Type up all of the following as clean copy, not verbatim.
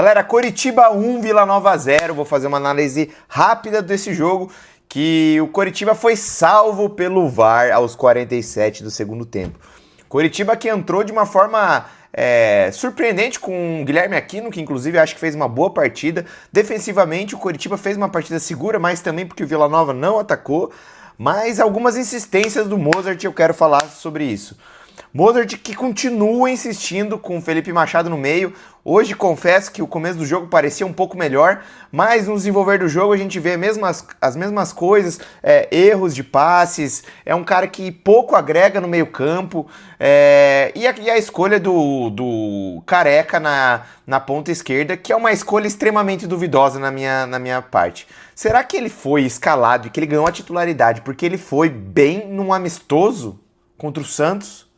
Galera, Coritiba 1, Vila Nova 0. Vou fazer uma análise rápida desse jogo, que o Coritiba foi salvo pelo VAR aos 47 do segundo tempo. Coritiba que entrou de uma forma surpreendente com o Guilherme Aquino, que inclusive acho que fez uma boa partida. Defensivamente, o Coritiba fez uma partida segura, mas também porque o Vila Nova não atacou. Mas algumas insistências do Mozart, eu quero falar sobre isso. Mozart que continua insistindo com o Felipe Machado no meio. Hoje confesso que o começo do jogo parecia um pouco melhor, mas no desenvolver do jogo a gente vê as mesmas coisas, erros de passes. É um cara que pouco agrega no meio campo. E a escolha do Careca na ponta esquerda, que é uma escolha extremamente duvidosa na minha parte. Será que ele foi escalado e que ele ganhou a titularidade porque ele foi bem num amistoso contra o Santos?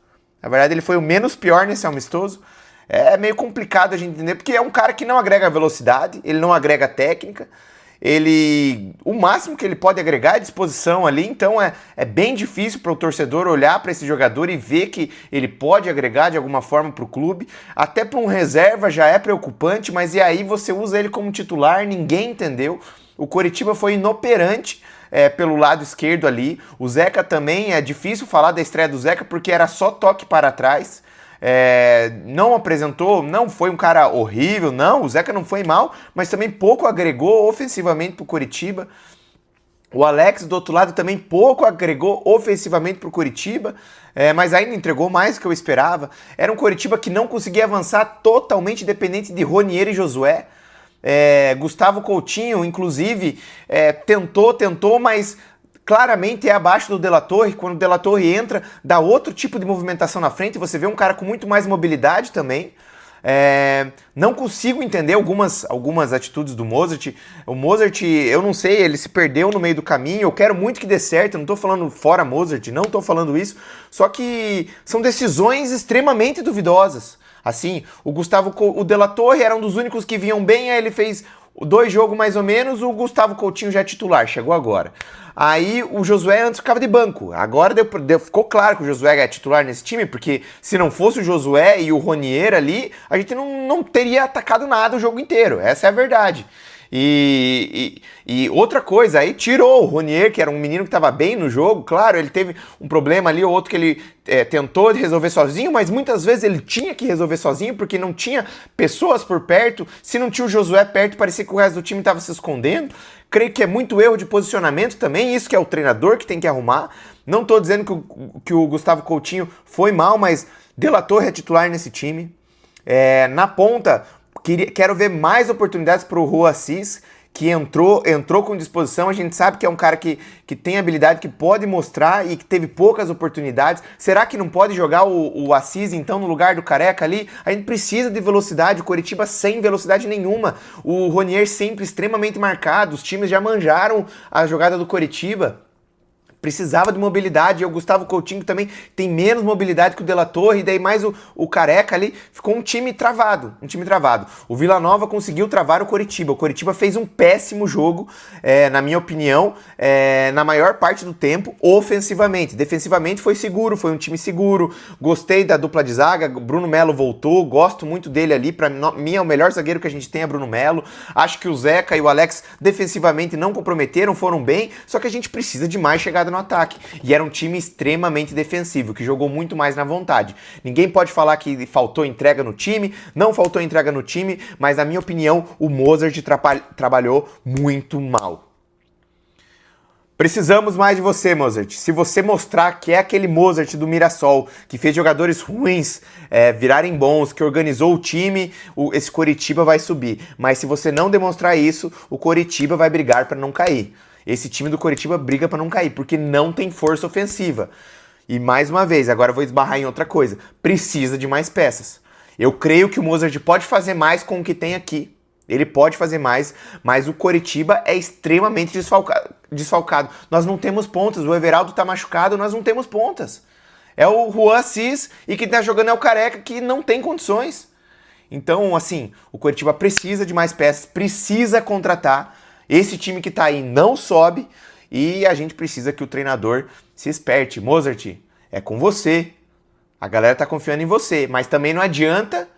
Na verdade, ele foi o menos pior nesse amistoso. É meio complicado a gente entender, porque é um cara que não agrega velocidade, ele não agrega técnica, o máximo que ele pode agregar é disposição ali, então é bem difícil para o torcedor olhar para esse jogador e ver que ele pode agregar de alguma forma para o clube. Até para um reserva já é preocupante, mas e aí você usa ele como titular, ninguém entendeu. O Coritiba foi inoperante pelo lado esquerdo ali. O Zeca também, é difícil falar da estreia do Zeca porque era só toque para trás. Não apresentou, não foi um cara horrível, não, o Zeca não foi mal, mas também pouco agregou ofensivamente para o Coritiba. O Alex, do outro lado, também pouco agregou ofensivamente para o Coritiba, mas ainda entregou mais do que eu esperava. Era um Coritiba que não conseguia avançar, totalmente dependente de Ronier e Josué. Gustavo Coutinho, inclusive, tentou, mas claramente é abaixo do De La Torre. Quando o De La Torre entra, dá outro tipo de movimentação na frente, você vê um cara com muito mais mobilidade também. Não consigo entender algumas atitudes do Mozart. O Mozart, eu não sei, ele se perdeu no meio do caminho. Eu quero muito que dê certo, eu não tô falando fora Mozart, não tô falando isso. Só que são decisões extremamente duvidosas. Assim, o De La Torre era um dos únicos que vinham bem, aí ele fez 2 jogos mais ou menos, o Gustavo Coutinho já é titular, chegou agora. Aí o Josué antes ficava de banco, agora ficou claro que o Josué é titular nesse time, porque se não fosse o Josué e o Ronier ali, a gente não teria atacado nada o jogo inteiro, essa é a verdade. E outra coisa, aí tirou o Ronier, que era um menino que estava bem no jogo. Claro, ele teve um problema ali ou outro que ele tentou resolver sozinho, mas muitas vezes ele tinha que resolver sozinho porque não tinha pessoas por perto. Se não tinha o Josué perto, parecia que o resto do time estava se escondendo. Creio que é muito erro de posicionamento também, isso que é o treinador que tem que arrumar. Não estou dizendo que o Gustavo Coutinho foi mal, mas De La Torre é titular nesse time. Na ponta, quero ver mais oportunidades para o Rua Assis, que entrou com disposição. A gente sabe que é um cara que tem habilidade, que pode mostrar e que teve poucas oportunidades. Será que não pode jogar o Assis, então, no lugar do Careca ali? A gente precisa de velocidade, o Coritiba sem velocidade nenhuma. O Ronier sempre extremamente marcado, os times já manjaram a jogada do Coritiba. Precisava de mobilidade, e o Gustavo Coutinho também tem menos mobilidade que o De La Torre, e daí mais o Careca ali, ficou um time travado. O Vila Nova conseguiu travar o Coritiba fez um péssimo jogo, na minha opinião, na maior parte do tempo, ofensivamente. Defensivamente foi seguro, foi um time seguro, gostei da dupla de zaga, Bruno Melo voltou, gosto muito dele ali, pra mim é o melhor zagueiro que a gente tem, é Bruno Melo. Acho que o Zeca e o Alex defensivamente não comprometeram, foram bem, só que a gente precisa de mais chegada no ataque. E era um time extremamente defensivo, que jogou muito mais na vontade. Ninguém pode falar que faltou entrega no time, não faltou entrega no time, mas na minha opinião, o Mozart trabalhou muito mal. Precisamos mais de você, Mozart. Se você mostrar que é aquele Mozart do Mirassol, que fez jogadores ruins virarem bons, que organizou o time, esse Coritiba vai subir. Mas se você não demonstrar isso, o Coritiba vai brigar para não cair. Esse time do Coritiba briga para não cair, porque não tem força ofensiva. E mais uma vez, agora eu vou esbarrar em outra coisa. Precisa de mais peças. Eu creio que o Mozart pode fazer mais com o que tem aqui. Ele pode fazer mais, mas o Coritiba é extremamente desfalcado. Nós não temos pontas, o Everaldo tá machucado, nós não temos pontas. É o Juan Assis e quem tá jogando é o Careca, que não tem condições. Então, assim, o Coritiba precisa de mais peças, precisa contratar. Esse time que tá aí não sobe e a gente precisa que o treinador se esperte. Mozart, é com você. A galera tá confiando em você, mas também não adianta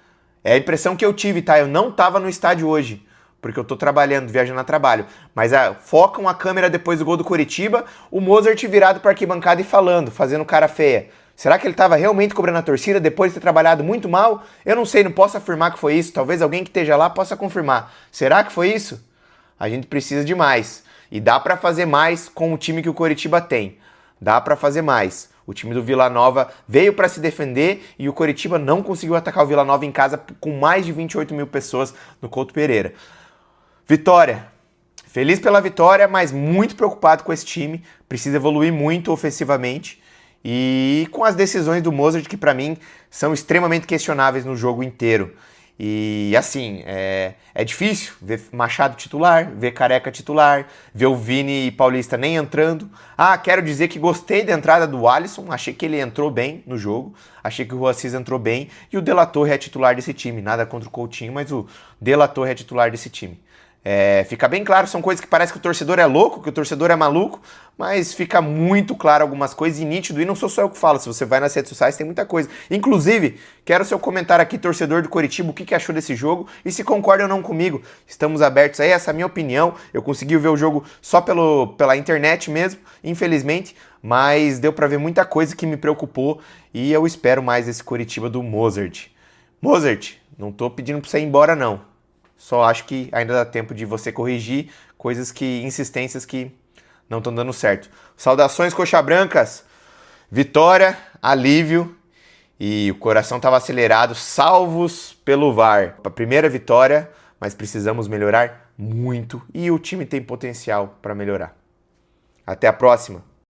É a impressão que eu tive, tá? Eu não tava no estádio hoje, porque eu tô trabalhando, viajando a trabalho. Mas focam a câmera depois do gol do Coritiba, o Mozart virado pra arquibancada e falando, fazendo cara feia. Será que ele tava realmente cobrando a torcida depois de ter trabalhado muito mal? Eu não sei, não posso afirmar que foi isso. Talvez alguém que esteja lá possa confirmar. Será que foi isso? A gente precisa de mais. E dá pra fazer mais com o time que o Coritiba tem. Dá pra fazer mais. O time do Vila Nova veio para se defender e o Coritiba não conseguiu atacar o Vila Nova em casa com mais de 28 mil pessoas no Couto Pereira. Vitória. Feliz pela vitória, mas muito preocupado com esse time. Precisa evoluir muito ofensivamente. E com as decisões do Mozart, que para mim são extremamente questionáveis no jogo inteiro. E assim, é difícil ver Machado titular, ver Careca titular, ver o Vini Paulista nem entrando. Quero dizer que gostei da entrada do Alisson, achei que ele entrou bem no jogo, achei que o Rua Assis entrou bem e o De La Torre é titular desse time. Nada contra o Coutinho, mas o De La Torre é titular desse time. Fica bem claro, são coisas que parece que o torcedor é louco, que o torcedor é maluco, mas fica muito claro algumas coisas e nítido, e não sou só eu que falo, se você vai nas redes sociais tem muita coisa. Inclusive, quero seu comentário aqui, torcedor do Coritiba, o que achou desse jogo e se concorda ou não comigo. Estamos abertos aí, essa é a minha opinião, eu consegui ver o jogo só pela internet mesmo, infelizmente, mas deu pra ver muita coisa que me preocupou e eu espero mais esse Coritiba do Mozart. Mozart, não tô pedindo pra você ir embora não. Só acho que ainda dá tempo de você corrigir insistências que não estão dando certo. Saudações, coxa brancas! Vitória, alívio e o coração estava acelerado, salvos pelo VAR. A primeira vitória, mas precisamos melhorar muito e o time tem potencial para melhorar. Até a próxima!